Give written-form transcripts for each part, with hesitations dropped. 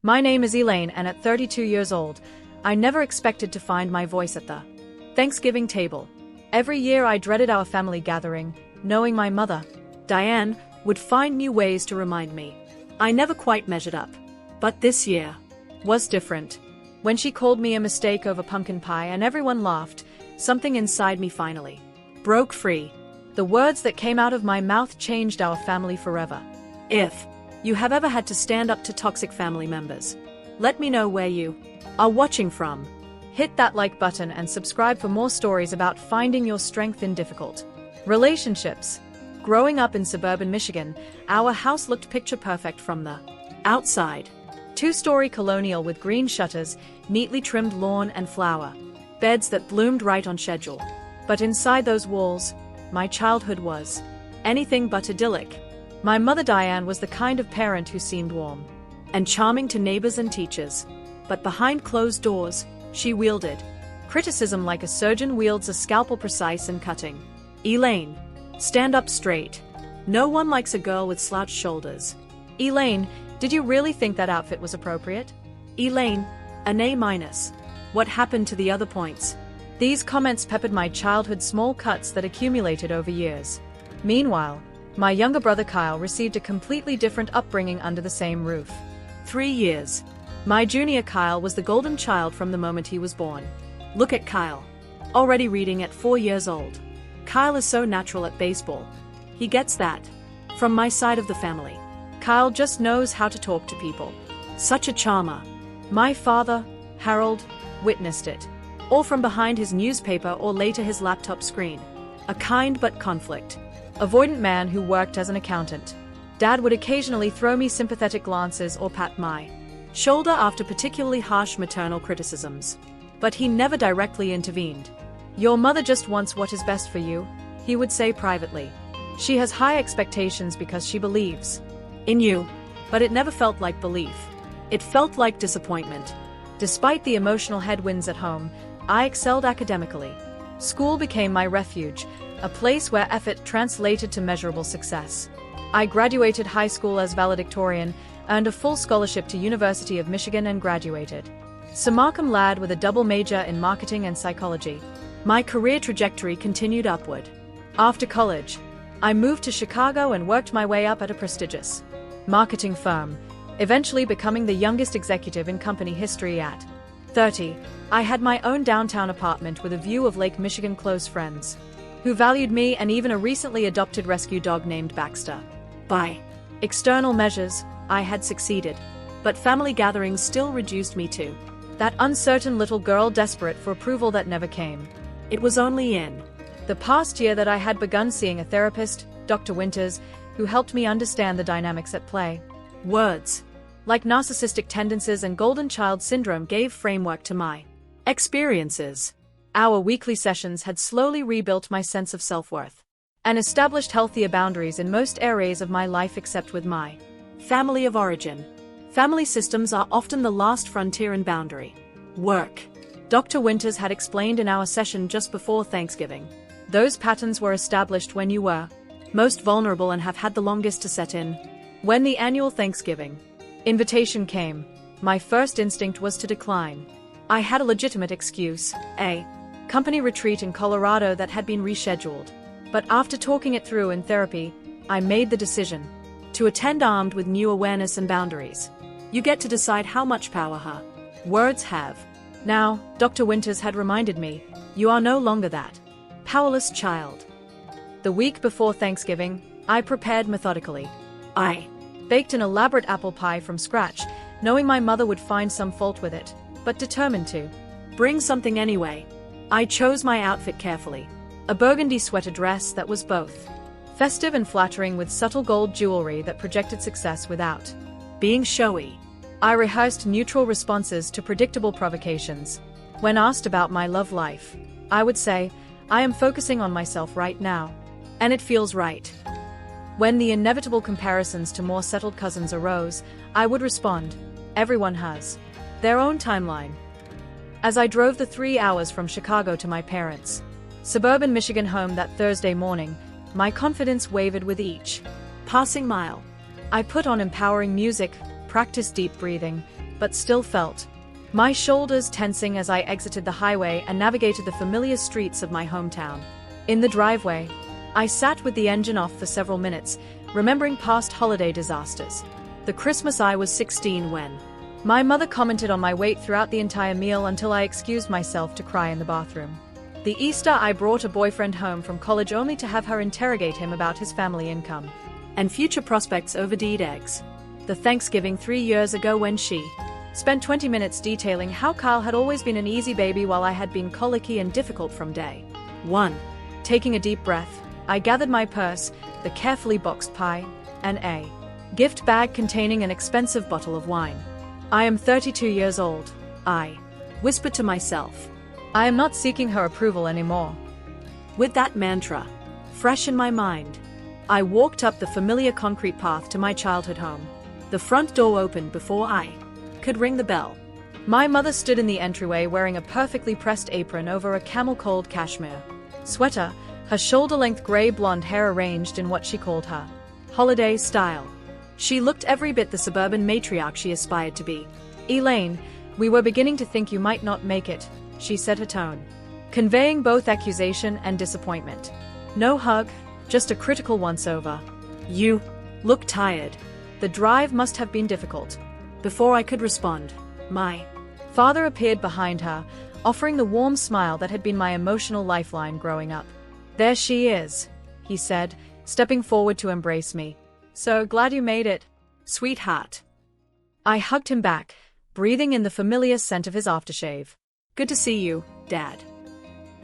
My name is Elaine, and at 32 years old, I never expected to find my voice at the Thanksgiving table. Every year I dreaded our family gathering, knowing my mother, Diane, would find new ways to remind me. I never quite measured up. But this year was different. When she called me a mistake over pumpkin pie and everyone laughed, something inside me finally broke free. The words that came out of my mouth changed our family forever. If you have ever had to stand up to toxic family members, let me know where you are watching from. Hit that like button and subscribe for more stories about finding your strength in difficult relationships. Growing up in suburban Michigan, our house looked picture perfect from the outside. Two-story colonial with green shutters, neatly trimmed lawn and flower beds that bloomed right on schedule. But inside those walls, my childhood was anything but idyllic. My mother Diane was the kind of parent who seemed warm and charming to neighbors and teachers. But behind closed doors, she wielded criticism like a surgeon wields a scalpel, precise and cutting. Elaine, stand up straight. No one likes a girl with slouched shoulders. Elaine, did you really think that outfit was appropriate? Elaine, an A-. What happened to the other points? These comments peppered my childhood, small cuts that accumulated over years. Meanwhile, my younger brother Kyle received a completely different upbringing under the same roof. 3 years. My junior Kyle was the golden child from the moment he was born. Look at Kyle. Already reading at 4 years old. Kyle is so natural at baseball. He gets that from my side of the family. Kyle just knows how to talk to people. Such a charmer. My father, Harold, witnessed it. All from behind his newspaper or later his laptop screen. A kind but conflict-avoidant man who worked as an accountant. Dad would occasionally throw me sympathetic glances or pat my shoulder after particularly harsh maternal criticisms. But he never directly intervened. Your mother just wants what is best for you, he would say privately. She has high expectations because she believes in you. But it never felt like belief. It felt like disappointment. Despite the emotional headwinds at home, I excelled academically. School became my refuge, a place where effort translated to measurable success. I graduated high school as valedictorian, earned a full scholarship to University of Michigan and graduated summa cum laude with a double major in marketing and psychology. My career trajectory continued upward. After college, I moved to Chicago and worked my way up at a prestigious marketing firm, eventually becoming the youngest executive in company history at 30. I had my own downtown apartment with a view of Lake Michigan, close friends who valued me, and even a recently adopted rescue dog named Baxter. By external measures, I had succeeded, but family gatherings still reduced me to that uncertain little girl desperate for approval that never came. It was only in the past year that I had begun seeing a therapist, Dr. Winters, who helped me understand the dynamics at play. Words like narcissistic tendencies and golden child syndrome gave framework to my experiences. Our weekly sessions had slowly rebuilt my sense of self-worth and established healthier boundaries in most areas of my life except with my family of origin. Family systems are often the last frontier in boundary work. Dr. Winters had explained in our session just before Thanksgiving. Those patterns were established when you were most vulnerable and have had the longest to set in. When the annual Thanksgiving invitation came, my first instinct was to decline. I had a legitimate excuse, a company retreat in Colorado that had been rescheduled. But after talking it through in therapy, I made the decision to attend armed with new awareness and boundaries. You get to decide how much power her words have. Now, Dr. Winters had reminded me, you are no longer that powerless child. The week before Thanksgiving, I prepared methodically. I baked an elaborate apple pie from scratch, knowing my mother would find some fault with it, but determined to bring something anyway. I chose my outfit carefully. A burgundy sweater dress that was both festive and flattering, with subtle gold jewelry that projected success without being showy. I rehearsed neutral responses to predictable provocations. When asked about my love life, I would say, I am focusing on myself right now, and it feels right. When the inevitable comparisons to more settled cousins arose, I would respond, everyone has their own timeline. As I drove the 3 hours from Chicago to my parents' suburban Michigan home that Thursday morning, my confidence wavered with each passing mile. I put on empowering music, practiced deep breathing, but still felt my shoulders tensing as I exited the highway and navigated the familiar streets of my hometown. In the driveway, I sat with the engine off for several minutes, remembering past holiday disasters. The Christmas I was 16 when my mother commented on my weight throughout the entire meal until I excused myself to cry in the bathroom. The Easter I brought a boyfriend home from college only to have her interrogate him about his family income and future prospects over deed eggs. The Thanksgiving 3 years ago when she spent 20 minutes detailing how Kyle had always been an easy baby while I had been colicky and difficult from day one. Taking a deep breath, I gathered my purse, the carefully boxed pie, and a gift bag containing an expensive bottle of wine. I am 32 years old, I whispered to myself. I am not seeking her approval anymore. With that mantra fresh in my mind, I walked up the familiar concrete path to my childhood home. The front door opened before I could ring the bell. My mother stood in the entryway wearing a perfectly pressed apron over a camel-coiled cashmere sweater, her shoulder-length gray-blonde hair arranged in what she called her holiday style. She looked every bit the suburban matriarch she aspired to be. "Elaine, we were beginning to think you might not make it," she said, her tone conveying both accusation and disappointment. No hug, just a critical once-over. "You look tired." The drive must have been difficult. Before I could respond, my father appeared behind her, offering the warm smile that had been my emotional lifeline growing up. "There she is," he said, stepping forward to embrace me. "So glad you made it, sweetheart." I hugged him back, breathing in the familiar scent of his aftershave. "Good to see you, Dad."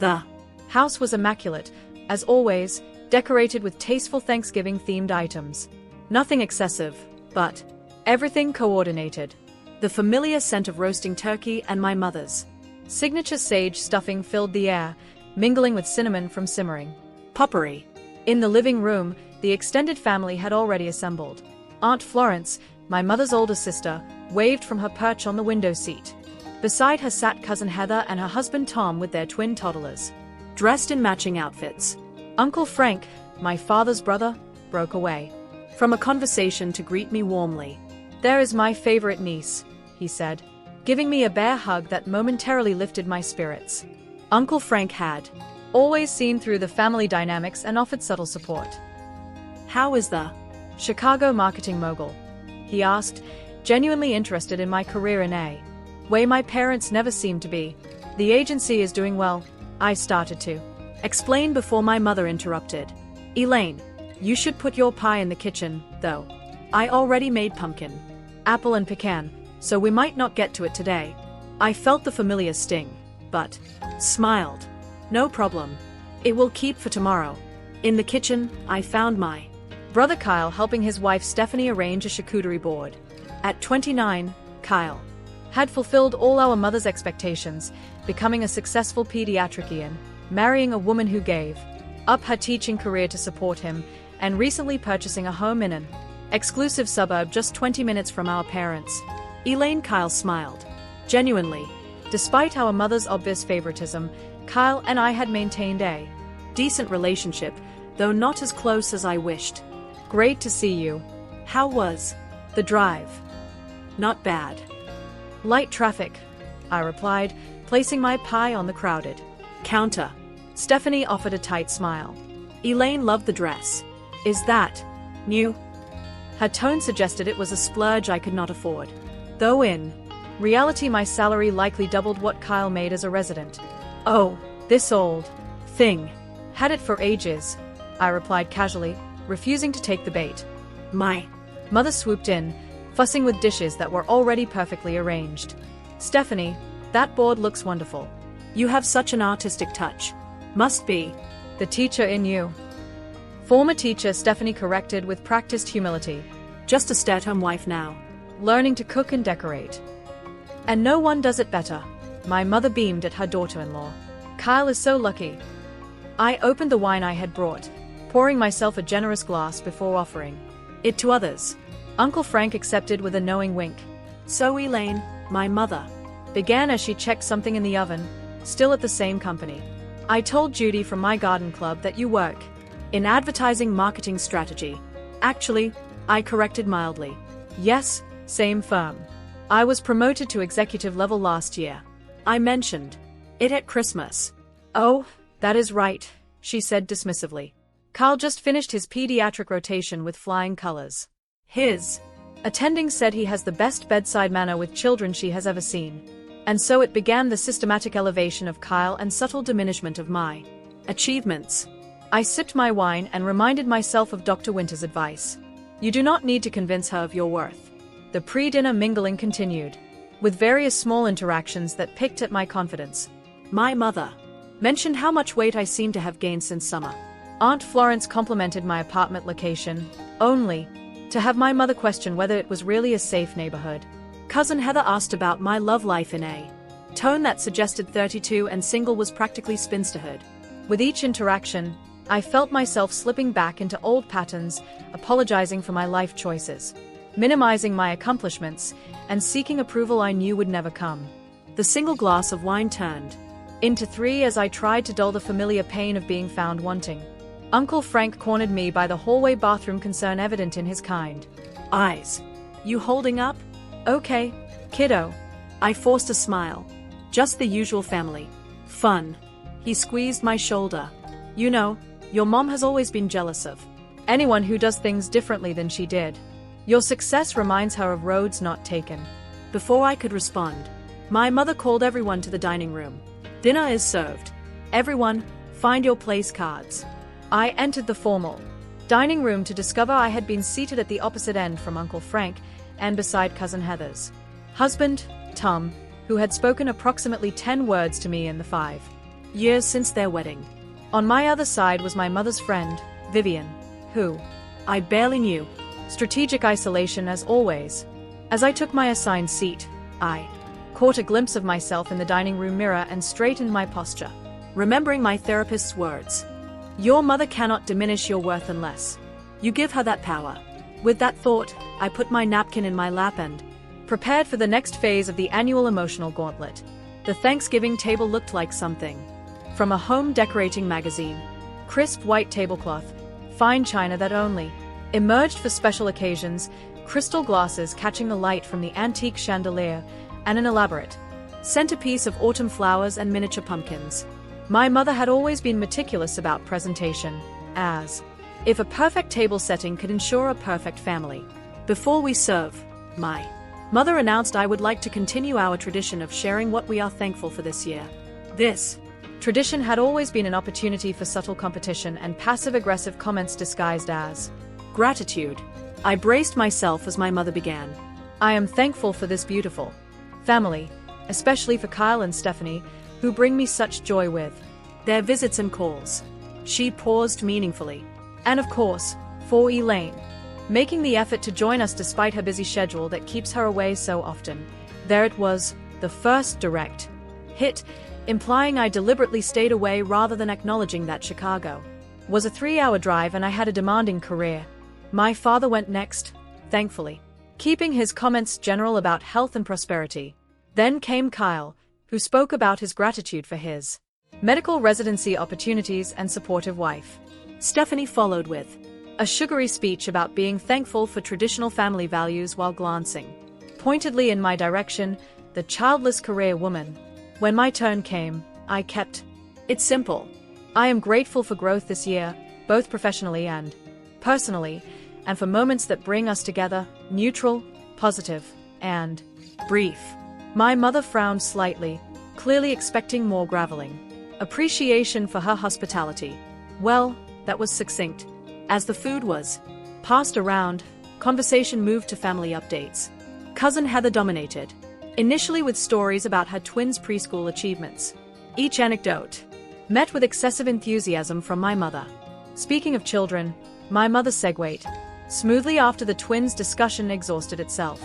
The house was immaculate, as always, decorated with tasteful Thanksgiving-themed items. Nothing excessive, but everything coordinated. The familiar scent of roasting turkey and my mother's signature sage stuffing filled the air, mingling with cinnamon from simmering potpourri. In the living room, the extended family had already assembled. Aunt Florence, my mother's older sister, waved from her perch on the window seat. Beside her sat cousin Heather and her husband Tom with their twin toddlers, dressed in matching outfits. Uncle Frank, my father's brother, broke away from a conversation to greet me warmly. "There is my favorite niece," he said, giving me a bear hug that momentarily lifted my spirits. Uncle Frank had always seen through the family dynamics and offered subtle support. "How is the Chicago marketing mogul?" he asked, genuinely interested in my career in a way my parents never seemed to be. "The agency is doing well," I started to explain before my mother interrupted. "Elaine, you should put your pie in the kitchen, though. I already made pumpkin, apple and pecan, so we might not get to it today." I felt the familiar sting, but smiled. "No problem. It will keep for tomorrow." In the kitchen, I found my brother Kyle helping his wife Stephanie arrange a charcuterie board. At 29, Kyle had fulfilled all our mother's expectations, becoming a successful pediatrician, marrying a woman who gave up her teaching career to support him, and recently purchasing a home in an exclusive suburb just 20 minutes from our parents. Elaine, Kyle smiled. Genuinely. Despite our mother's obvious favoritism, Kyle and I had maintained a decent relationship, though not as close as I wished. "Great to see you. How was the drive?" "Not bad. Light traffic," I replied, placing my pie on the crowded counter. Stephanie offered a tight smile. "Elaine loved the dress. Is that new?" Her tone suggested it was a splurge I could not afford, though in reality my salary likely doubled what Kyle made as a resident. "Oh, this old thing. Had it for ages," I replied casually, refusing to take the bait. My mother swooped in, fussing with dishes that were already perfectly arranged. "Stephanie, that board looks wonderful. You have such an artistic touch. Must be the teacher in you." Former teacher, Stephanie corrected with practiced humility. "Just a stay-at-home wife now, learning to cook and decorate. And no one does it better." My mother beamed at her daughter-in-law. "Kyle is so lucky." I opened the wine I had brought, pouring myself a generous glass before offering it to others. Uncle Frank accepted with a knowing wink. "So Elaine, my mother began as she checked something in the oven, still at the same company. I told Judy from my garden club that you work in advertising marketing strategy." "Actually," I corrected mildly. "Yes, same firm." I was promoted to executive level last year. I mentioned it at Christmas. Oh, that is right, she said dismissively. Carl just finished his pediatric rotation with flying colors. His attending said he has the best bedside manner with children she has ever seen. And so it began, the systematic elevation of Kyle and subtle diminishment of my achievements. I sipped my wine and reminded myself of Dr. Winter's advice. You do not need to convince her of your worth. The pre-dinner mingling continued, with various small interactions that picked at my confidence. My mother mentioned how much weight I seemed to have gained since summer. Aunt Florence complimented my apartment location, only to have my mother question whether it was really a safe neighborhood. Cousin Heather asked about my love life in a tone that suggested 32 and single was practically spinsterhood. With each interaction, I felt myself slipping back into old patterns, apologizing for my life choices, minimizing my accomplishments, and seeking approval I knew would never come. The single glass of wine turned into 3 as I tried to dull the familiar pain of being found wanting. Uncle Frank cornered me by the hallway bathroom, concern evident in his kind eyes. You holding up? Okay, kiddo. I forced a smile. Just the usual family fun. He squeezed my shoulder. You know, your mom has always been jealous of anyone who does things differently than she did. Your success reminds her of roads not taken. Before I could respond, my mother called everyone to the dining room. Dinner is served. Everyone, find your place cards. I entered the formal dining room to discover I had been seated at the opposite end from Uncle Frank and beside Cousin Heather's husband, Tom, who had spoken approximately 10 words to me in the 5 years since their wedding. On my other side was my mother's friend, Vivian, who I barely knew. Strategic isolation as always. As I took my assigned seat, I caught a glimpse of myself in the dining room mirror and straightened my posture, remembering my therapist's words. Your mother cannot diminish your worth unless you give her that power. With that thought, I put my napkin in my lap and prepared for the next phase of the annual emotional gauntlet. The Thanksgiving table looked like something from a home decorating magazine. Crisp white tablecloth, fine china that only emerged for special occasions, crystal glasses catching the light from the antique chandelier, and an elaborate centerpiece of autumn flowers and miniature pumpkins. My mother had always been meticulous about presentation, as if a perfect table setting could ensure a perfect family. Before we serve, my mother announced I would like to continue our tradition of sharing what we are thankful for this year. This tradition had always been an opportunity for subtle competition and passive-aggressive comments disguised as gratitude. I braced myself as my mother began. I am thankful for this beautiful family, especially for Kyle and Stephanie, who bring me such joy with their visits and calls. She paused meaningfully. And of course, for Elaine, making the effort to join us despite her busy schedule that keeps her away so often. There it was, the first direct hit, implying I deliberately stayed away rather than acknowledging that Chicago was a 3-hour drive and I had a demanding career. My father went next, thankfully, keeping his comments general about health and prosperity. Then came Kyle, who spoke about his gratitude for his medical residency opportunities and supportive wife. Stephanie followed with a sugary speech about being thankful for traditional family values while glancing pointedly in my direction, the childless career woman. When my turn came, I kept it simple. I am grateful for growth this year, both professionally and personally, and for moments that bring us together, neutral, positive, and brief. My mother frowned slightly, clearly expecting more graveling appreciation for her hospitality. Well, that was succinct. As the food was passed around, conversation moved to family updates. Cousin Heather dominated, initially with stories about her twins' preschool achievements. Each anecdote met with excessive enthusiasm from my mother. Speaking of children, my mother segued smoothly after the twins' discussion exhausted itself.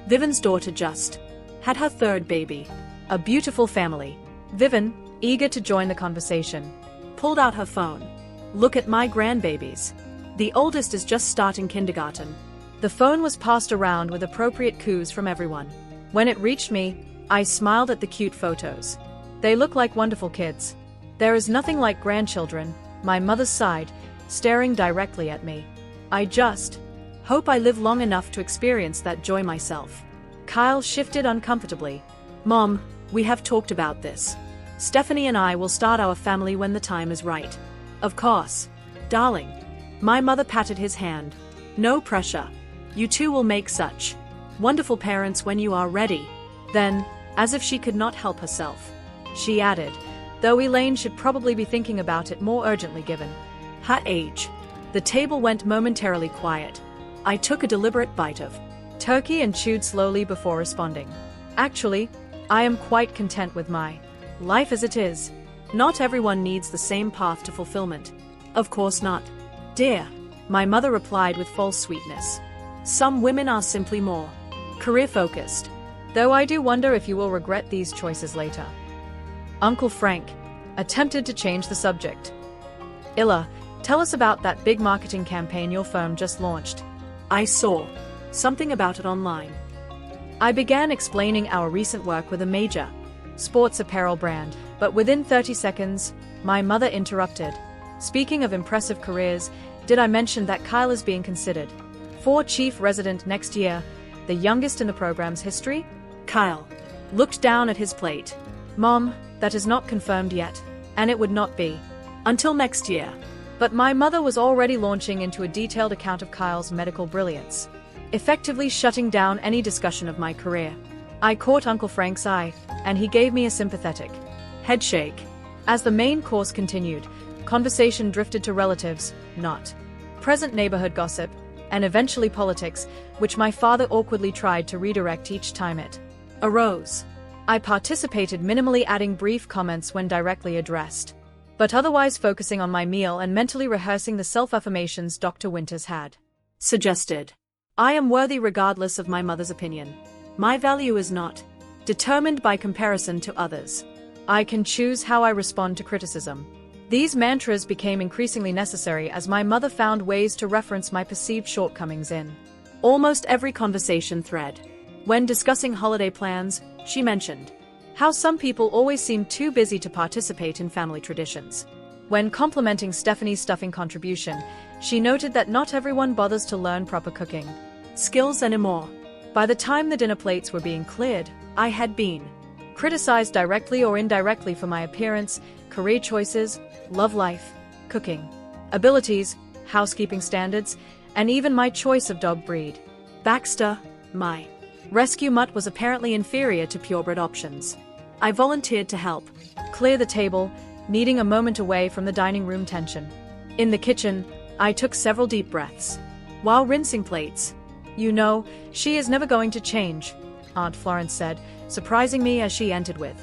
Vivian's daughter just had her 3rd baby. A beautiful family. Vivian, eager to join the conversation, pulled out her phone. Look at my grandbabies. The oldest is just starting kindergarten. The phone was passed around with appropriate coos from everyone. When it reached me, I smiled at the cute photos. They look like wonderful kids. There is nothing like grandchildren, my mother sighed, staring directly at me. I just hope I live long enough to experience that joy myself. Kyle shifted uncomfortably. Mom, we have talked about this. Stephanie and I will start our family when the time is right. Of course. Darling. My mother patted his hand. No pressure. You two will make such wonderful parents when you are ready. Then, as if she could not help herself, she added, though Elaine should probably be thinking about it more urgently given her age. The table went momentarily quiet. I took a deliberate bite of turkey and chewed slowly before responding. Actually, I am quite content with my life as it is. Not everyone needs the same path to fulfillment. Of course not. Dear, my mother replied with false sweetness. Some women are simply more career-focused. Though I do wonder if you will regret these choices later. Uncle Frank attempted to change the subject. Ella, tell us about that big marketing campaign your firm just launched. I saw something about it online. I began explaining our recent work with a major sports apparel brand, but within 30 seconds, my mother interrupted. Speaking of impressive careers, did I mention that Kyle is being considered for chief resident next year, the youngest in the program's history? Kyle looked down at his plate. Mom, that is not confirmed yet, and it would not be until next year. But my mother was already launching into a detailed account of Kyle's medical brilliance, effectively shutting down any discussion of my career. I caught Uncle Frank's eye, and he gave me a sympathetic headshake. As the main course continued, conversation drifted to relatives, not present neighborhood gossip, and eventually politics, which my father awkwardly tried to redirect each time it arose. I participated minimally, adding brief comments when directly addressed, but otherwise focusing on my meal and mentally rehearsing the self-affirmations Dr. Winters had suggested. I am worthy regardless of my mother's opinion. My value is not determined by comparison to others. I can choose how I respond to criticism. These mantras became increasingly necessary as my mother found ways to reference my perceived shortcomings in almost every conversation thread. When discussing holiday plans, she mentioned how some people always seem too busy to participate in family traditions. When complimenting Stephanie's stuffing contribution, she noted that not everyone bothers to learn proper cooking skills anymore. By the time the dinner plates were being cleared, I had been criticized directly or indirectly for my appearance, career choices, love life, cooking abilities, housekeeping standards, and even my choice of dog breed. Baxter, my rescue mutt, was apparently inferior to purebred options. I volunteered to help clear the table, needing a moment away from the dining room tension. In the kitchen, I took several deep breaths while rinsing plates. You know, she is never going to change, Aunt Florence said, surprising me as she entered with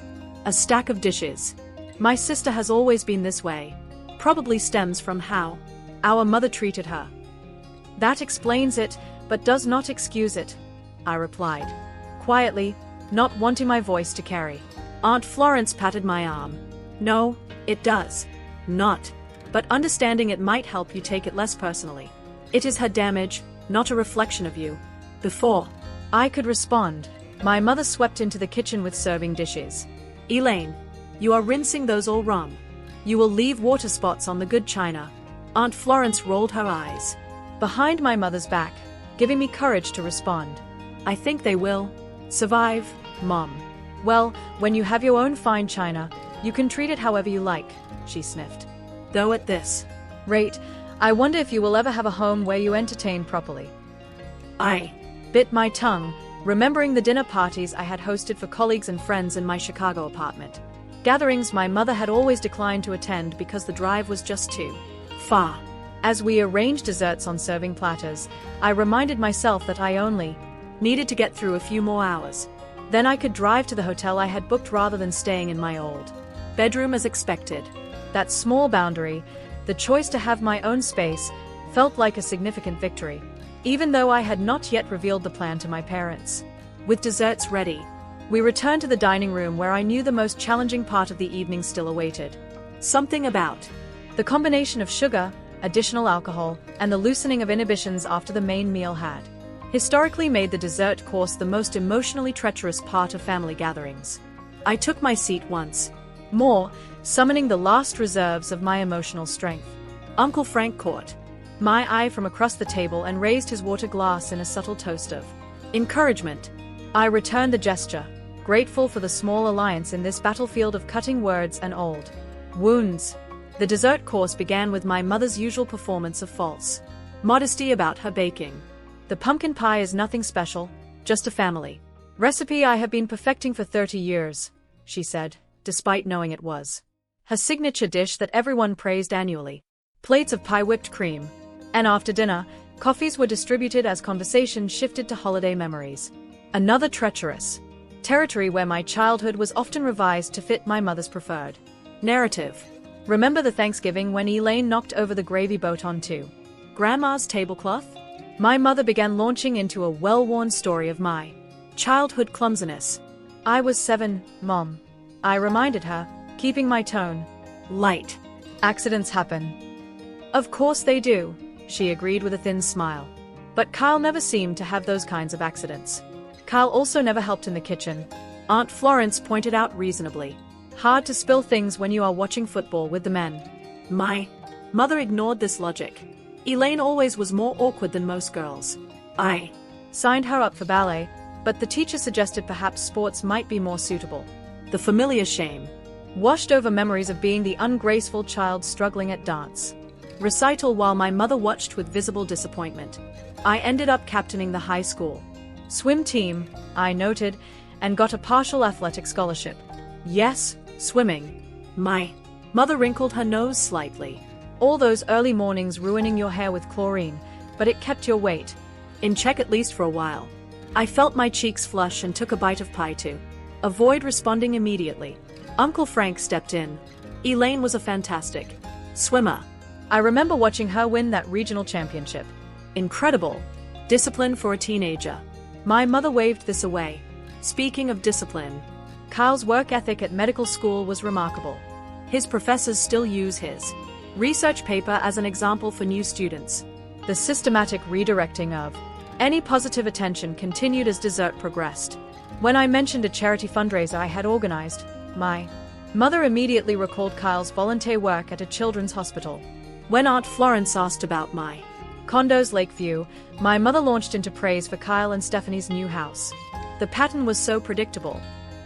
a stack of dishes. My sister has always been this way. Probably stems from how our mother treated her. That explains it, but does not excuse it, I replied, quietly, not wanting my voice to carry. Aunt Florence patted my arm. No, it does not. But understanding it might help you take it less personally. It is her damage, not a reflection of you. Before I could respond, my mother swept into the kitchen with serving dishes. Elaine, you are rinsing those all wrong. You will leave water spots on the good china. Aunt Florence rolled her eyes behind my mother's back, giving me courage to respond. I think they will survive, Mom. Well, when you have your own fine china, you can treat it however you like, she sniffed. Though at this rate, I wonder if you will ever have a home where you entertain properly. I bit my tongue, remembering the dinner parties I had hosted for colleagues and friends in my Chicago apartment. Gatherings my mother had always declined to attend because the drive was just too far. As we arranged desserts on serving platters, I reminded myself that I only needed to get through a few more hours. Then I could drive to the hotel I had booked rather than staying in my old bedroom as expected. That small boundary, the choice to have my own space, felt like a significant victory, even though I had not yet revealed the plan to my parents. With desserts ready, we returned to the dining room where I knew the most challenging part of the evening still awaited. Something about the combination of sugar, additional alcohol, and the loosening of inhibitions after the main meal had historically made the dessert course the most emotionally treacherous part of family gatherings. I took my seat once more, summoning the last reserves of my emotional strength. Uncle Frank caught my eye from across the table and raised his water glass in a subtle toast of encouragement. I returned the gesture, grateful for the small alliance in this battlefield of cutting words and old wounds. The dessert course began with my mother's usual performance of false modesty about her baking. The pumpkin pie is nothing special, just a family recipe I have been perfecting for 30 years, she said, despite knowing it was her signature dish that everyone praised annually. Plates of pie, whipped cream, and after dinner, coffees were distributed as conversation shifted to holiday memories. Another treacherous territory where my childhood was often revised to fit my mother's preferred narrative. Remember the Thanksgiving when Elaine knocked over the gravy boat onto Grandma's tablecloth? My mother began launching into a well-worn story of my childhood clumsiness. I was 7, Mom, I reminded her, keeping my tone light. Accidents happen. Of course they do, she agreed with a thin smile. But Kyle never seemed to have those kinds of accidents. Kyle also never helped in the kitchen, Aunt Florence pointed out reasonably. Hard to spill things when you are watching football with the men. My mother ignored this logic. Elaine always was more awkward than most girls. I signed her up for ballet, but the teacher suggested perhaps sports might be more suitable. The familiar shame washed over memories of being the ungraceful child struggling at dance recital while my mother watched with visible disappointment. I ended up captaining the high school swim team, I noted, and got a partial athletic scholarship. Yes, swimming. My mother wrinkled her nose slightly. All those early mornings ruining your hair with chlorine, but it kept your weight in check at least for a while. I felt my cheeks flush and took a bite of pie to avoid responding immediately. Uncle Frank stepped in. Elaine was a fantastic swimmer. I remember watching her win that regional championship. Incredible discipline for a teenager. My mother waved this away. Speaking of discipline, Kyle's work ethic at medical school was remarkable. His professors still use his research paper as an example for new students. The systematic redirecting of any positive attention continued as dessert progressed. When I mentioned a charity fundraiser I had organized, my mother immediately recalled Kyle's volunteer work at a children's hospital. When Aunt Florence asked about my condo's Lakeview, my mother launched into praise for Kyle and Stephanie's new house. The pattern was so predictable.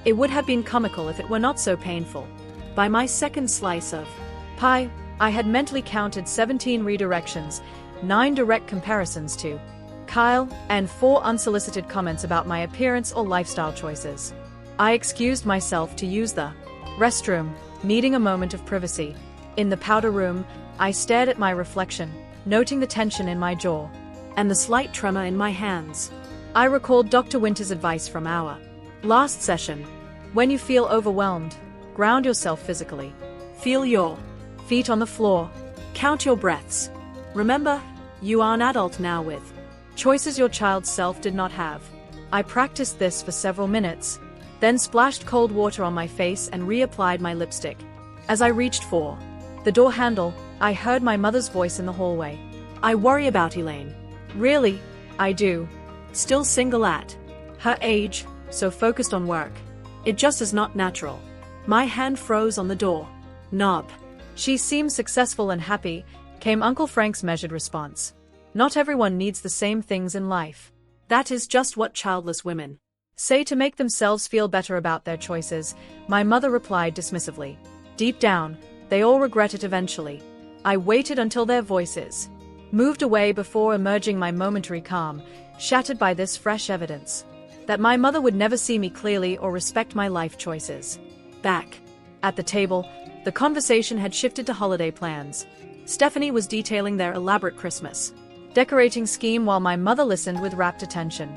It would have been comical if it were not so painful. By my second slice of pie, I had mentally counted 17 redirections, 9 direct comparisons to Kyle, and 4 unsolicited comments about my appearance or lifestyle choices. I excused myself to use the restroom, needing a moment of privacy. In the powder room, I stared at my reflection, noting the tension in my jaw and the slight tremor in my hands. I recalled Dr. Winter's advice from our last session. When you feel overwhelmed, ground yourself physically. Feel your feet on the floor. Count your breaths. Remember, you are an adult now with choices your child's self did not have. I practiced this for several minutes, then splashed cold water on my face and reapplied my lipstick. As I reached for the door handle, I heard my mother's voice in the hallway. I worry about Elaine. Really, I do. Still single at her age, so focused on work. It just is not natural. My hand froze on the door knob. She seems successful and happy, came Uncle Frank's measured response. Not everyone needs the same things in life. That is just what childless women say to make themselves feel better about their choices, my mother replied dismissively. Deep down, they all regret it eventually. I waited until their voices moved away before emerging my momentary calm, shattered by this fresh evidence that my mother would never see me clearly or respect my life choices. Back at the table, the conversation had shifted to holiday plans. Stephanie was detailing their elaborate Christmas decorating scheme while my mother listened with rapt attention.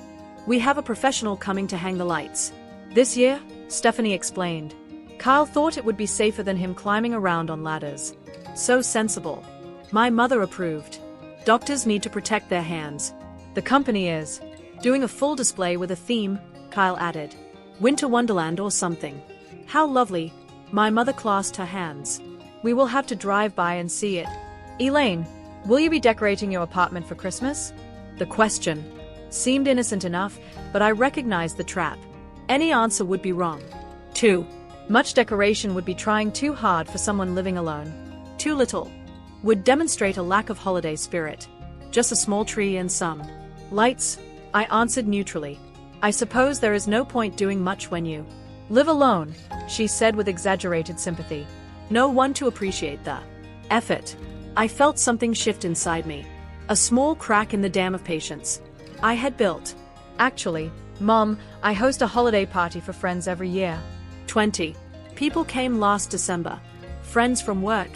We have a professional coming to hang the lights this year, Stephanie explained. Kyle thought it would be safer than him climbing around on ladders. So sensible. My mother approved. Doctors need to protect their hands. The company is doing a full display with a theme, Kyle added. Winter Wonderland or something. How lovely. My mother clasped her hands. We will have to drive by and see it. Elaine, will you be decorating your apartment for Christmas? The question seemed innocent enough, but I recognized the trap. Any answer would be wrong. Too much decoration would be trying too hard for someone living alone. Too little would demonstrate a lack of holiday spirit. Just a small tree and some lights, I answered neutrally. I suppose there is no point doing much when you live alone, she said with exaggerated sympathy. No one to appreciate the effort. I felt something shift inside me. A small crack in the dam of patience I had built. Actually, Mom, I host a holiday party for friends every year. 20 people came last December. Friends from work?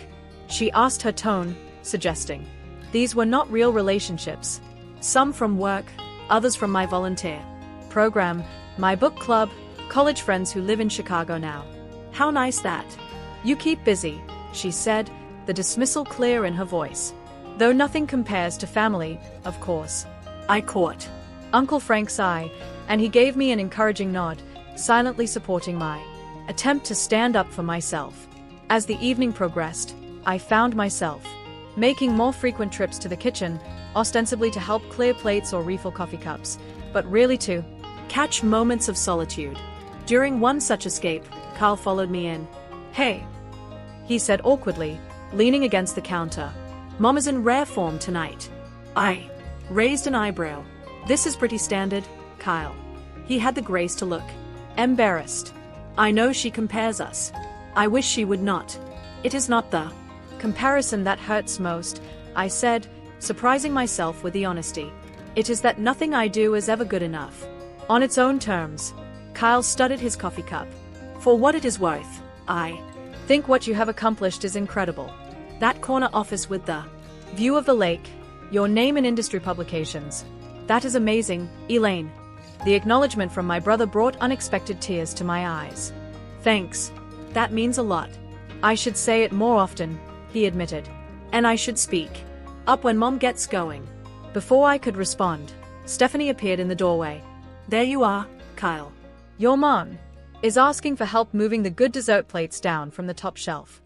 She asked, her tone suggesting these were not real relationships. Some from work, others from my volunteer program, my book club, college friends who live in Chicago now. How nice that. You keep busy, she said, the dismissal clear in her voice. Though nothing compares to family, of course. I caught Uncle Frank's eye, and he gave me an encouraging nod, silently supporting my attempt to stand up for myself. As the evening progressed, I found myself making more frequent trips to the kitchen, ostensibly to help clear plates or refill coffee cups, but really to catch moments of solitude. During one such escape, Carl followed me in. Hey, he said awkwardly, leaning against the counter. Mom is in rare form tonight. I raised an eyebrow. This is pretty standard, Kyle. He had the grace to look embarrassed. I know she compares us. I wish she would not. It is not the comparison that hurts most, I said, surprising myself with the honesty. It is that nothing I do is ever good enough. On its own terms. Kyle studied his coffee cup. For what it is worth, I think what you have accomplished is incredible. That corner office with the view of the lake, your name in industry publications. That is amazing, Elaine. The acknowledgement from my brother brought unexpected tears to my eyes. Thanks. That means a lot. I should say it more often, he admitted. And I should speak up when Mom gets going. Before I could respond, Stephanie appeared in the doorway. There you are, Kyle. Your mom is asking for help moving the good dessert plates down from the top shelf.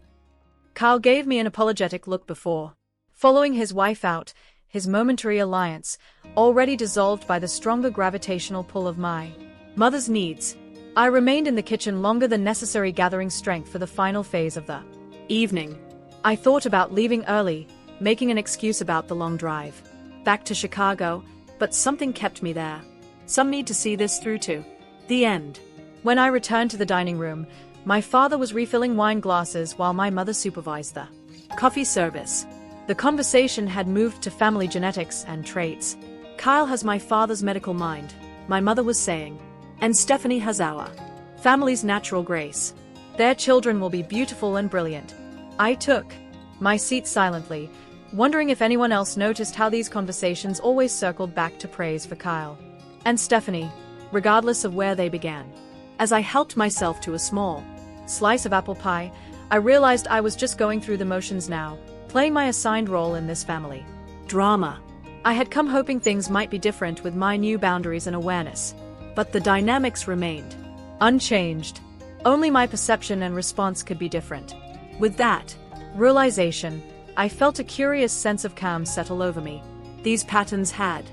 Kyle gave me an apologetic look before following his wife out, his momentary alliance already dissolved by the stronger gravitational pull of my mother's needs. I remained in the kitchen longer than necessary, gathering strength for the final phase of the evening. I thought about leaving early, making an excuse about the long drive back to Chicago, but something kept me there. Some need to see this through to the end. When I returned to the dining room, my father was refilling wine glasses while my mother supervised the coffee service. The conversation had moved to family genetics and traits. Kyle has my father's medical mind, my mother was saying. And Stephanie has our family's natural grace. Their children will be beautiful and brilliant. I took my seat silently, wondering if anyone else noticed how these conversations always circled back to praise for Kyle and Stephanie, regardless of where they began. As I helped myself to a small slice of apple pie, I realized I was just going through the motions now, playing my assigned role in this family drama. I had come hoping things might be different with my new boundaries and awareness, but the dynamics remained unchanged. Only my perception and response could be different. With that realization, I felt a curious sense of calm settle over me. These patterns had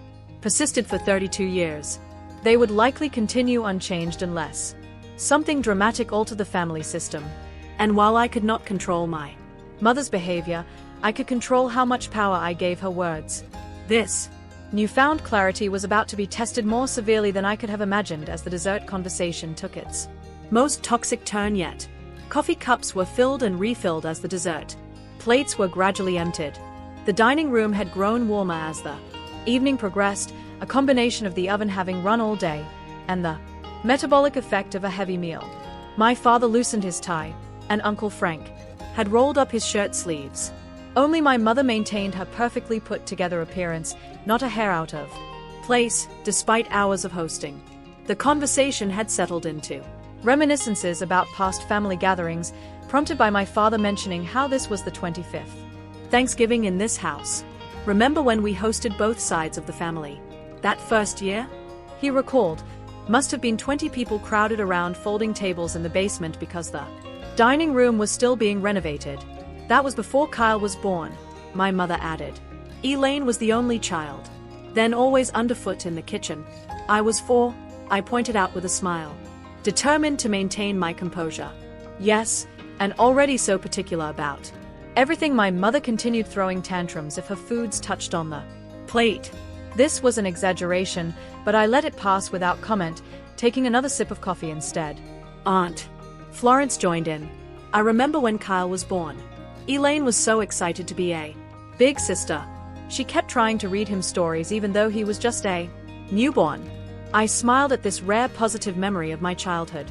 persisted for 32 years. They would likely continue unchanged unless something dramatic altered the family system. And while I could not control my mother's behavior, I could control how much power I gave her words. This newfound clarity was about to be tested more severely than I could have imagined as the dessert conversation took its most toxic turn yet. Coffee cups were filled and refilled as the dessert plates were gradually emptied. The dining room had grown warmer as the evening progressed, a combination of the oven having run all day and the metabolic effect of a heavy meal. My father loosened his tie, and Uncle Frank had rolled up his shirt sleeves. Only my mother maintained her perfectly put-together appearance, not a hair out of place, despite hours of hosting. The conversation had settled into reminiscences about past family gatherings, prompted by my father mentioning how this was the 25th Thanksgiving in this house. Remember when we hosted both sides of the family? That first year? He recalled, must have been 20 people crowded around folding tables in the basement because the dining room was still being renovated. That was before Kyle was born, my mother added. Elaine was the only child. Then always underfoot in the kitchen. I was 4, I pointed out with a smile, determined to maintain my composure. Yes, and already so particular about everything. My mother continued throwing tantrums if her foods touched on the plate. This was an exaggeration, but I let it pass without comment, taking another sip of coffee instead. Aunt Florence joined in. I remember when Kyle was born. Elaine was so excited to be a big sister. She kept trying to read him stories even though he was just a newborn. I smiled at this rare positive memory of my childhood.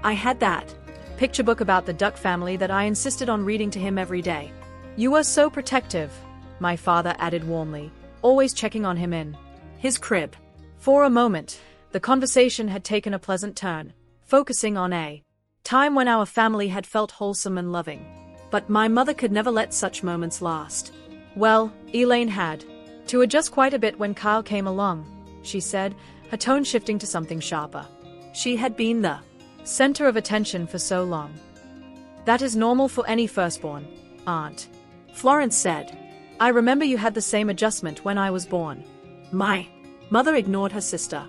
I had that picture book about the duck family that I insisted on reading to him every day. You were so protective, my father added warmly, always checking on him in his crib. For a moment, the conversation had taken a pleasant turn, focusing on a time when our family had felt wholesome and loving. But my mother could never let such moments last. Well, Elaine had to adjust quite a bit when Kyle came along, she said, her tone shifting to something sharper. She had been the center of attention for so long. That is normal for any firstborn, Aunt Florence said. I remember you had the same adjustment when I was born. My mother ignored her sister.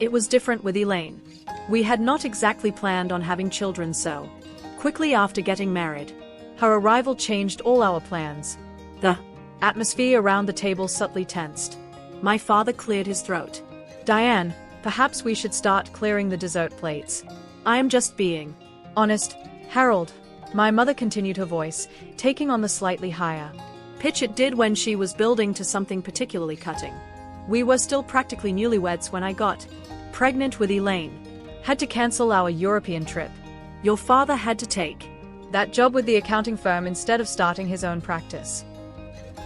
It was different with Elaine. We had not exactly planned on having children so quickly after getting married. Her arrival changed all our plans. The atmosphere around the table subtly tensed. My father cleared his throat. Diane, perhaps we should start clearing the dessert plates. I am just being honest, Harold. My mother continued her voice, taking on the slightly higher pitch it did when she was building to something particularly cutting. We were still practically newlyweds when I got pregnant with Elaine. Had to cancel our European trip. Your father had to take that job with the accounting firm instead of starting his own practice.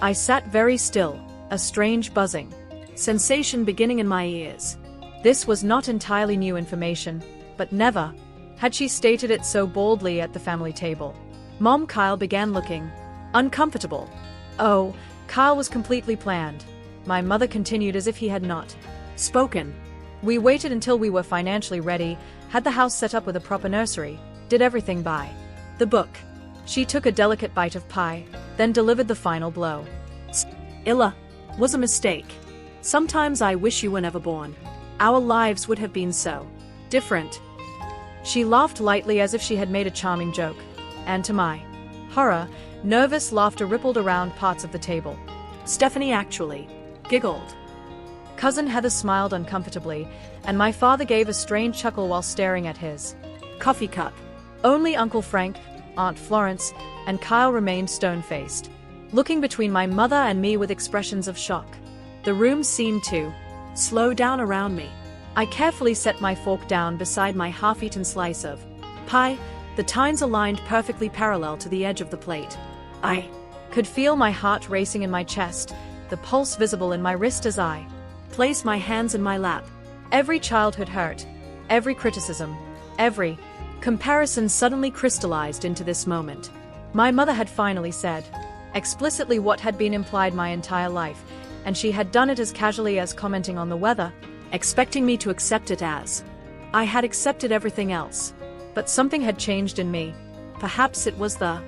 I sat very still, a strange buzzing sensation beginning in my ears. This was not entirely new information, but never had she stated it so boldly at the family table. Mom, Kyle began looking uncomfortable. Oh, Kyle was completely planned. My mother continued as if he had not spoken. We waited until we were financially ready, had the house set up with a proper nursery, did everything by the book. She took a delicate bite of pie, then delivered the final blow. Illa was a mistake. Sometimes I wish you were never born. Our lives would have been so different. She laughed lightly as if she had made a charming joke, and to my horror, nervous laughter rippled around parts of the table. Stephanie actually giggled. Cousin Heather smiled uncomfortably, and my father gave a strange chuckle while staring at his coffee cup. Only Uncle Frank, Aunt Florence, and Kyle remained stone-faced, looking between my mother and me with expressions of shock. The room seemed to slow down around me. I carefully set my fork down beside my half-eaten slice of pie, the tines aligned perfectly parallel to the edge of the plate. I could feel my heart racing in my chest, the pulse visible in my wrist as I placed my hands in my lap. Every childhood hurt, every criticism, every comparison suddenly crystallized into this moment. My mother had finally said explicitly what had been implied my entire life, and she had done it as casually as commenting on the weather, expecting me to accept it as I had accepted everything else. But something had changed in me. Perhaps it was the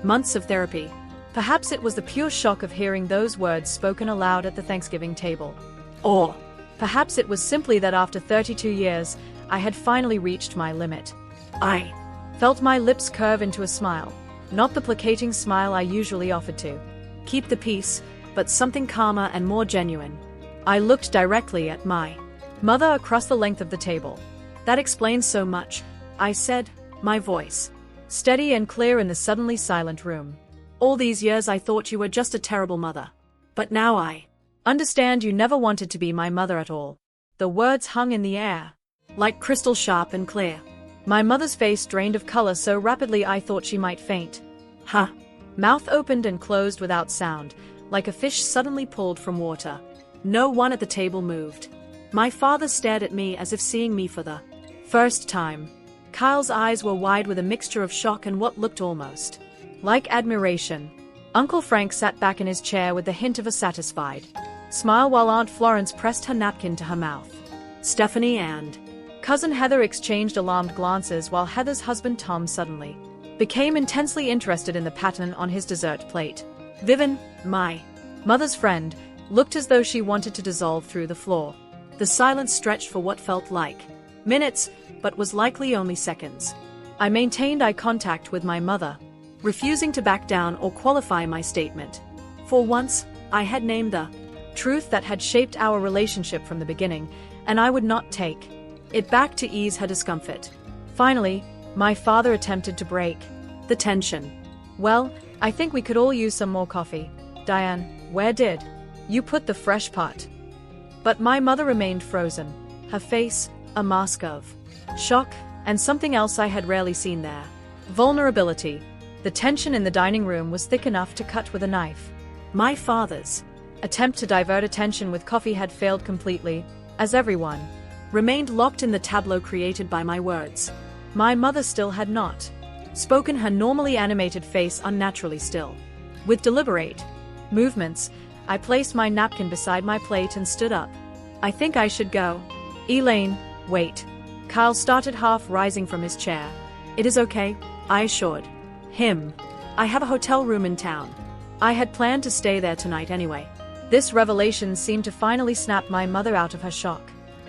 months of therapy. Perhaps it was the pure shock of hearing those words spoken aloud at the Thanksgiving table. Or perhaps it was simply that after 32 years, I had finally reached my limit. I felt my lips curve into a smile, not the placating smile I usually offered to keep the peace, but something calmer and more genuine. I looked directly at my mother across the length of the table. That explains so much, I said, my voice steady and clear in the suddenly silent room. All these years I thought you were just a terrible mother. But now I understand you never wanted to be my mother at all. The words hung in the air, like crystal sharp and clear. My mother's face drained of color so rapidly I thought she might faint. Huh. Mouth opened and closed without sound, like a fish suddenly pulled from water. No one at the table moved. My father stared at me as if seeing me for the first time. Kyle's eyes were wide with a mixture of shock and what looked almost like admiration. Uncle Frank sat back in his chair with the hint of a satisfied smile while Aunt Florence pressed her napkin to her mouth. Stephanie and Cousin Heather exchanged alarmed glances while Heather's husband Tom suddenly became intensely interested in the pattern on his dessert plate. Vivian, my mother's friend, looked as though she wanted to dissolve through the floor. The silence stretched for what felt like minutes, but was likely only seconds. I maintained eye contact with my mother, refusing to back down or qualify my statement. For once, I had named the truth that had shaped our relationship from the beginning, and I would not take it back to ease her discomfort. Finally, my father attempted to break the tension. "Well, I think we could all use some more coffee. Diane, where did you put the fresh pot?" But my mother remained frozen, her face a mask of shock and something else I had rarely seen there: vulnerability. The tension in the dining room was thick enough to cut with a knife. My father's attempt to divert attention with coffee had failed completely, as everyone remained locked in the tableau created by my words. My mother still had not spoken, her normally animated face unnaturally still. With deliberate movements, I placed my napkin beside my plate and stood up. "I think I should go." "Elaine, wait." Kyle started, half rising from his chair. "It is okay," I assured him. "I have a hotel room in town. I had planned to stay there tonight anyway." This revelation seemed to finally snap my mother out of her shock.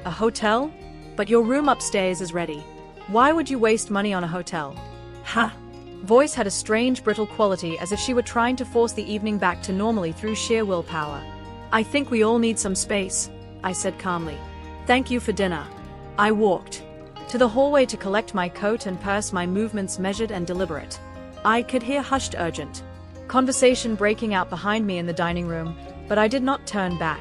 "A hotel? But your room upstairs is ready. Why would you waste money on a hotel?" "Ha!" Voice had a strange brittle quality, as if she were trying to force the evening back to normally through sheer willpower. "I think we all need some space," I said calmly. "Thank you for dinner." I walked to the hallway to collect my coat and purse, my movements measured and deliberate. I could hear hushed, urgent conversation breaking out behind me in the dining room, but I did not turn back.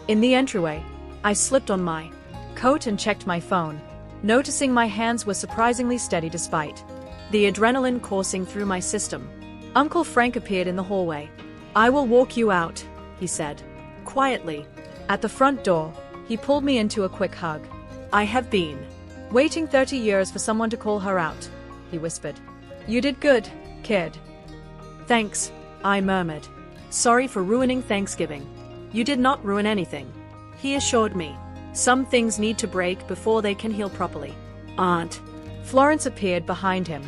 In the entryway, I slipped on my coat and checked my phone, noticing my hands were surprisingly steady despite the adrenaline coursing through my system. Uncle Frank appeared in the hallway. "I will walk you out," he said quietly. At the front door, he pulled me into a quick hug. "I have been waiting 30 years for someone to call her out," he whispered. "You did good, kid." "Thanks," I murmured. "Sorry for ruining Thanksgiving." "You did not ruin anything," he assured me. "Some things need to break before they can heal properly." Aunt Florence appeared behind him.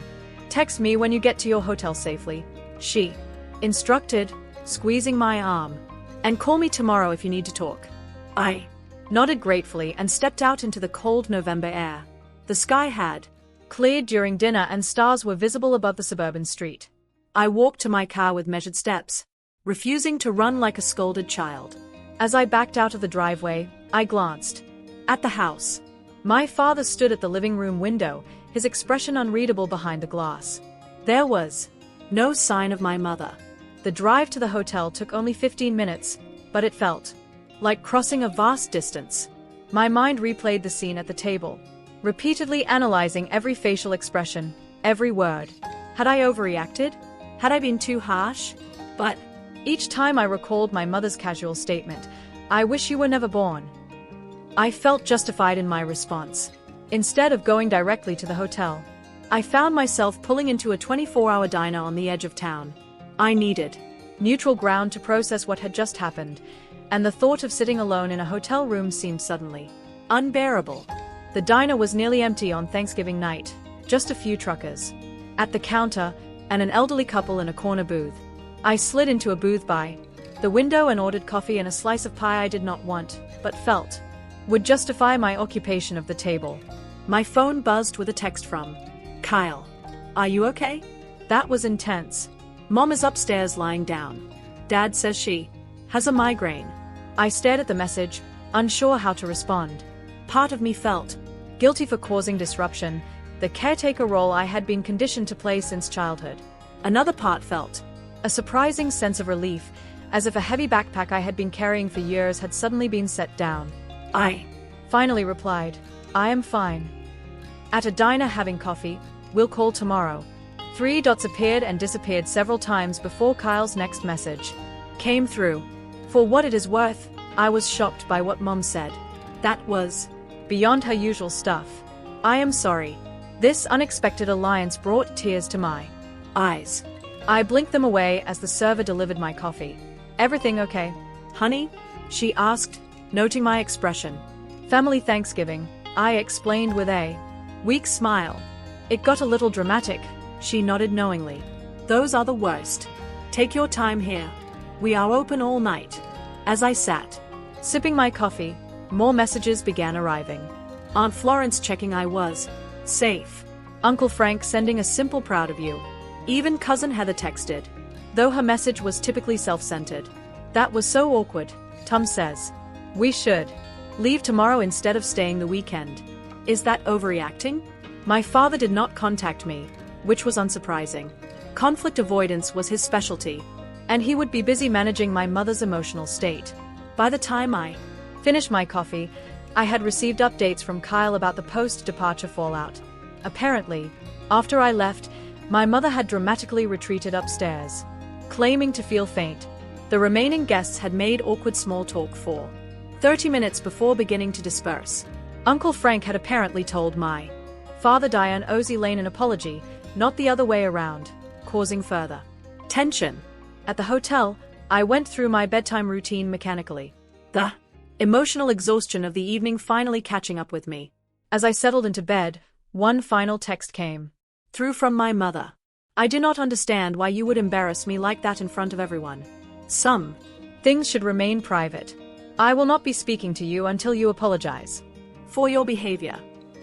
"Text me when you get to your hotel safely," she instructed, squeezing my arm. "And call me tomorrow if you need to talk." I nodded gratefully and stepped out into the cold November air. The sky had cleared during dinner and stars were visible above the suburban street. I walked to my car with measured steps, refusing to run like a scolded child. As I backed out of the driveway, I glanced at the house. My father stood at the living room window, his expression unreadable behind the glass. There was no sign of my mother. The drive to the hotel took only 15 minutes, but it felt like crossing a vast distance. My mind replayed the scene at the table, repeatedly analyzing every facial expression, every word. Had I overreacted? Had I been too harsh? But each time I recalled my mother's casual statement, "I wish you were never born," I felt justified in my response. Instead of going directly to the hotel, I found myself pulling into a 24-hour diner on the edge of town. I needed neutral ground to process what had just happened, and the thought of sitting alone in a hotel room seemed suddenly unbearable. The diner was nearly empty on Thanksgiving night, just a few truckers at the counter and an elderly couple in a corner booth. I slid into a booth by the window and ordered coffee and a slice of pie I did not want, but felt would justify my occupation of the table. My phone buzzed with a text from Kyle. "Are you okay?" That was intense. "Mom is upstairs lying down. Dad says she has a migraine." I stared at the message, unsure how to respond. Part of me felt guilty for causing disruption, the caretaker role I had been conditioned to play since childhood. Another part felt a surprising sense of relief, as if a heavy backpack I had been carrying for years had suddenly been set down. I finally replied, "I am fine. At a diner having coffee. We'll call tomorrow." 3 dots appeared and disappeared several times before Kyle's next message came through. For what it is worth, I was shocked by what Mom said. That was beyond her usual stuff. "I am sorry." This unexpected alliance brought tears to my eyes. I blinked them away as the server delivered my coffee. "Everything okay, honey?" she asked, noting my expression. "Family Thanksgiving," I explained with a weak smile. "It got a little dramatic," she nodded knowingly. "Those are the worst. Take your time here. We are open all night." As I sat, sipping my coffee, more messages began arriving. Aunt Florence checking I was safe. Uncle Frank sending a simple "proud of you." Even Cousin Heather texted, though her message was typically self-centered. That was so awkward. Tom says. We should leave tomorrow instead of staying the weekend. Is that overreacting? My father did not contact me, which was unsurprising. Conflict avoidance was his specialty, and he would be busy managing my mother's emotional state. By the time I finished my coffee, I had received updates from Kyle about the post-departure fallout. Apparently, after I left, my mother had dramatically retreated upstairs, claiming to feel faint. The remaining guests had made awkward small talk for 30 minutes before beginning to disperse. Uncle Frank had apparently told my father Diane owes Elaine an apology, not the other way around, causing further tension. At the hotel, I went through my bedtime routine mechanically, the emotional exhaustion of the evening finally catching up with me. As I settled into bed, one final text came through from my mother. I do not understand why you would embarrass me like that in front of everyone. Some things should remain private. I will not be speaking to you until you apologize for your behavior.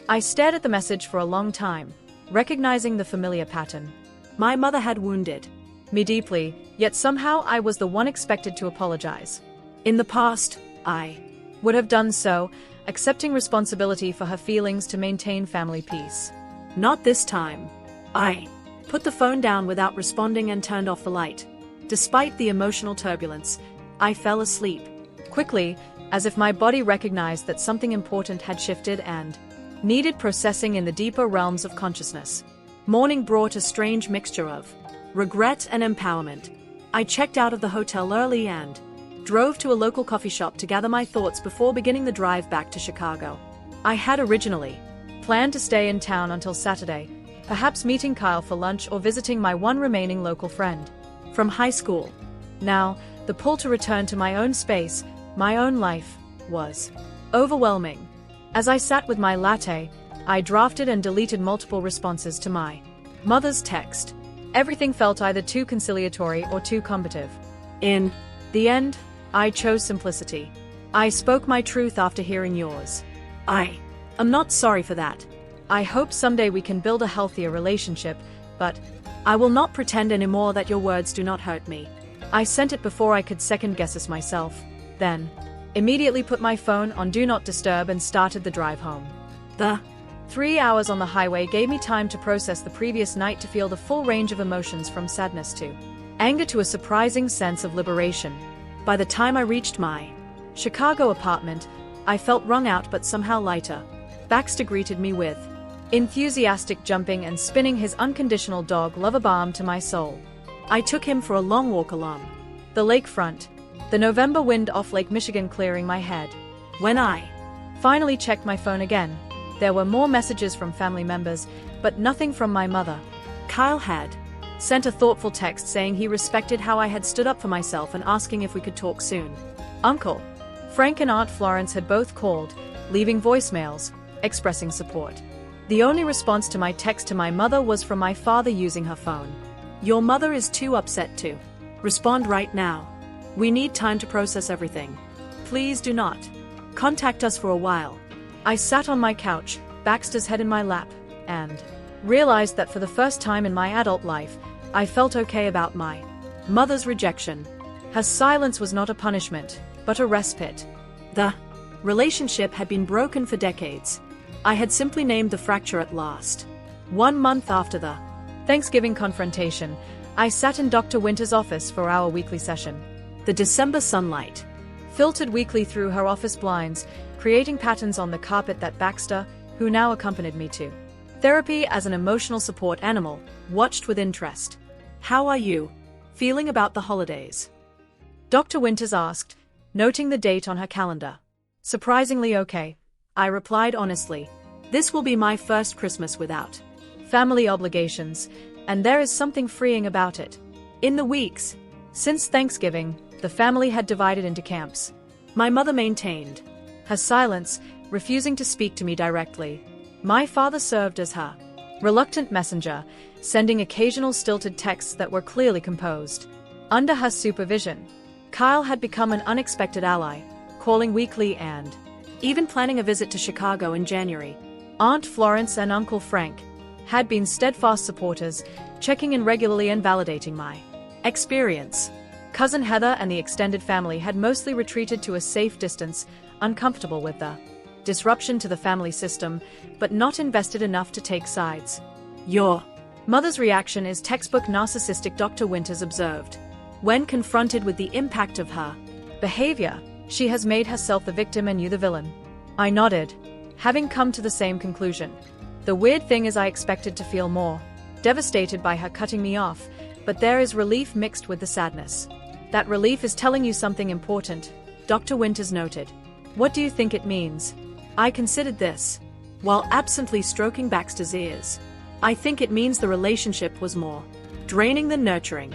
I stared at the message for a long time, recognizing the familiar pattern. My mother had wounded me deeply, yet somehow I was the one expected to apologize. In the past, I would have done so, accepting responsibility for her feelings to maintain family peace. Not this time. I put the phone down without responding and turned off the light. Despite the emotional turbulence, I fell asleep quickly, as if my body recognized that something important had shifted and needed processing in the deeper realms of consciousness. Morning brought a strange mixture of regret and empowerment. I checked out of the hotel early and drove to a local coffee shop to gather my thoughts before beginning the drive back to Chicago. I had originally planned to stay in town until Saturday, perhaps meeting Kyle for lunch or visiting my one remaining local friend from high school. Now, the pull to return to my own space, my own life, was overwhelming. As I sat with my latte, I drafted and deleted multiple responses to my mother's text. Everything felt either too conciliatory or too combative. In the end, I chose simplicity. I spoke my truth after hearing yours. I am not sorry for that. I hope someday we can build a healthier relationship, but I will not pretend anymore that your words do not hurt me. I sent it before I could second-guess it myself, then immediately put my phone on Do Not Disturb and started the drive home. The 3 hours on the highway gave me time to process the previous night, to feel the full range of emotions from sadness to anger to a surprising sense of liberation. By the time I reached my Chicago apartment, I felt wrung out but somehow lighter. Baxter greeted me with enthusiastic jumping and spinning his unconditional dog love, a balm to my soul. I took him for a long walk along the lakefront, the November wind off Lake Michigan clearing my head. When I finally checked my phone again, there were more messages from family members, but nothing from my mother. Kyle had sent a thoughtful text saying he respected how I had stood up for myself and asking if we could talk soon. Uncle Frank and Aunt Florence had both called, leaving voicemails, expressing support. The only response to my text to my mother was from my father using her phone. Your mother is too upset to respond right now. We need time to process everything. Please do not contact us for a while. I sat on my couch, Baxter's head in my lap, and realized that for the first time in my adult life, I felt okay about my mother's rejection. Her silence was not a punishment, but a respite. The relationship had been broken for decades. I had simply named the fracture at last. 1 month after the Thanksgiving confrontation, I sat in Dr. Winter's office for our weekly session. The December sunlight filtered weakly through her office blinds, creating patterns on the carpet that Baxter, who now accompanied me to therapy as an emotional support animal, watched with interest. How are you feeling about the holidays? Dr. Winters asked, noting the date on her calendar. Surprisingly okay, I replied honestly. This will be my first Christmas without family obligations, and there is something freeing about it. In the weeks since Thanksgiving, the family had divided into camps. My mother maintained her silence, refusing to speak to me directly. My father served as her reluctant messenger, sending occasional stilted texts that were clearly composed. Under her supervision, Kyle had become an unexpected ally, calling weekly and even planning a visit to Chicago in January. Aunt Florence and Uncle Frank had been steadfast supporters, checking in regularly and validating my experience. Cousin Heather and the extended family had mostly retreated to a safe distance, uncomfortable with the disruption to the family system, but not invested enough to take sides. Your mother's reaction is textbook narcissistic, Dr. Winters observed. When confronted with the impact of her behavior, she has made herself the victim and you the villain. I nodded, having come to the same conclusion. The weird thing is I expected to feel more devastated by her cutting me off, but there is relief mixed with the sadness. That relief is telling you something important, Dr. Winters noted. What do you think it means? I considered this, while absently stroking Baxter's ears. I think it means the relationship was more draining than nurturing.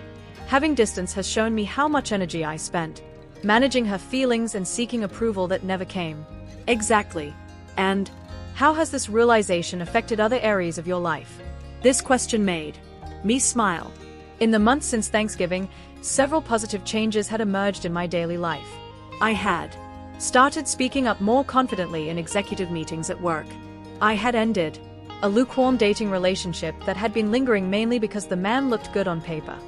Having distance has shown me how much energy I spent managing her feelings and seeking approval that never came. Exactly. And how has this realization affected other areas of your life? This question made me smile. In the months since Thanksgiving, several positive changes had emerged in my daily life. I had started speaking up more confidently in executive meetings at work. I had ended a lukewarm dating relationship that had been lingering mainly because the man looked good on paper.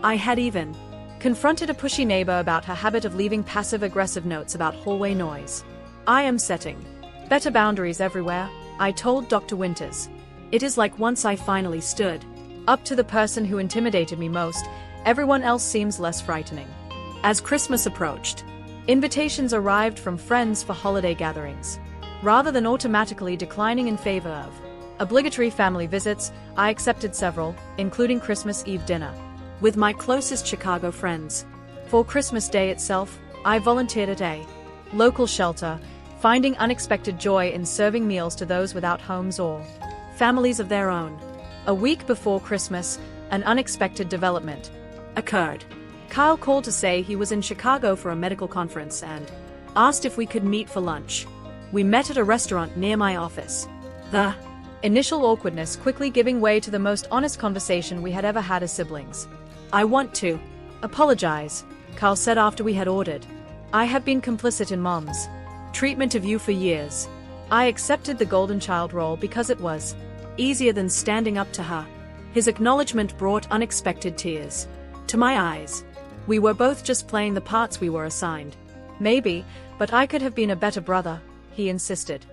I had even confronted a pushy neighbor about her habit of leaving passive-aggressive notes about hallway noise. I am setting better boundaries everywhere, I told Dr. Winters. It is like once I finally stood up to the person who intimidated me most, everyone else seems less frightening. As Christmas approached, invitations arrived from friends for holiday gatherings. Rather than automatically declining in favor of obligatory family visits, I accepted several, including Christmas Eve dinner with my closest Chicago friends. For Christmas Day itself, I volunteered at a local shelter, finding unexpected joy in serving meals to those without homes or families of their own. A week before Christmas, an unexpected development occurred. Kyle called to say he was in Chicago for a medical conference and asked if we could meet for lunch. We met at a restaurant near my office. The initial awkwardness quickly giving way to the most honest conversation we had ever had as siblings. I want to apologize, Kyle said after we had ordered. I have been complicit in Mom's treatment of you for years. I accepted the golden child role because it was easier than standing up to her. His acknowledgement brought unexpected tears to my eyes. We were both just playing the parts we were assigned. Maybe, but I could have been a better brother, he insisted.